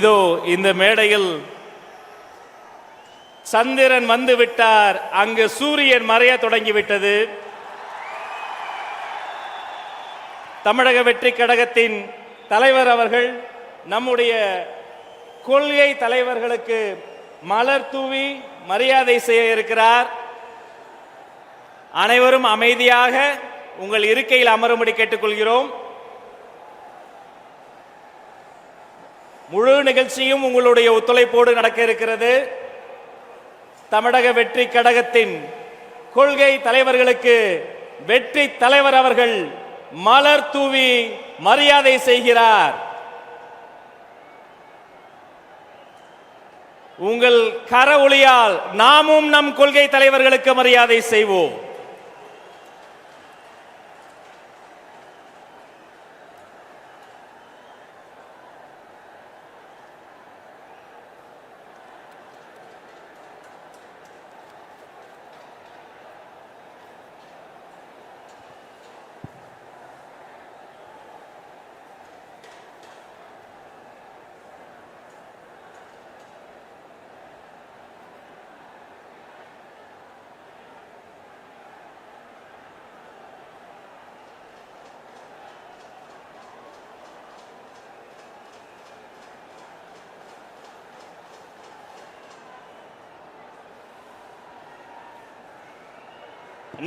இதோ இந்த மேடையில் சந்திரன் வந்து விட்டார், அங்கு சூரியன் மறைய தொடங்கிவிட்டது. தமிழக வெற்றி கழகத்தின் தலைவர் அவர்கள் நம்முடைய கொள்கை தலைவர்களுக்கு மலர் தூவி மரியாதை செய்ய இருக்கிறார். அனைவரும் அமைதியாக உங்கள் இருக்கையில் அமரும்படி கேட்டுக்கொள்கிறோம். முழு நிகழ்ச்சியும் உங்களுடைய ஒத்துழைப்போடு நடக்க இருக்கிறது. தமிழக வெற்றி கழகத்தின் கொள்கை தலைவர்களுக்கு வெற்றி தலைவர் அவர்கள் மலர் தூவி மரியாதை செய்கிறார். உங்கள் கர ஒளியால் நாமும் நம் கொள்கை தலைவர்களுக்கு மரியாதை செய்வோம்.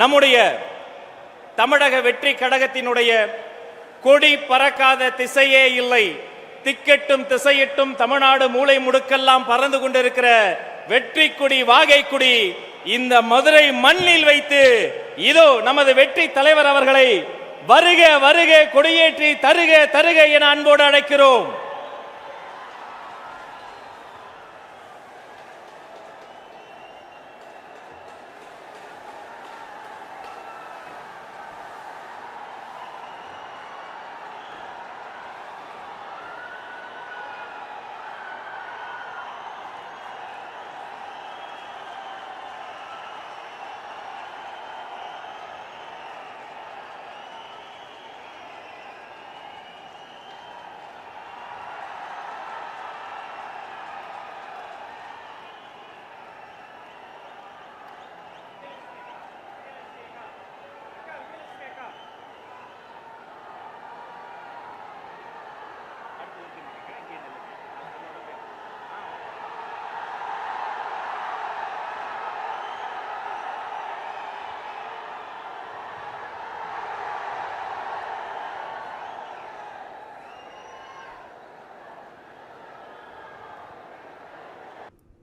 நம்முடைய தமிழக வெற்றி கழகத்தினுடைய கொடி பறக்காத திசையே இல்லை. திக்கெட்டும் திசையிட்டும் தமிழ்நாடு மூலை முடுக்கெல்லாம் பறந்து கொண்டிருக்கிற வெற்றி கொடி, வாகை கொடி இந்த மதுரை மண்ணில் வைத்து இதோ நமது வெற்றி தலைவர் அவர்களை வருக வருக கொடியேற்றி தருக தருக என அன்போடு அழைக்கிறோம்.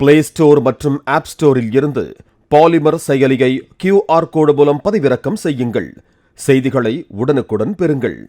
பிளே ஸ்டோர் மற்றும் ஆப் ஸ்டோரில் இருந்து பாலிமர் செயலியை QR கோடு மூலம் பதிவிறக்கம் செய்யுங்கள். செய்திகளை உடனுக்குடன் பெறுங்கள்.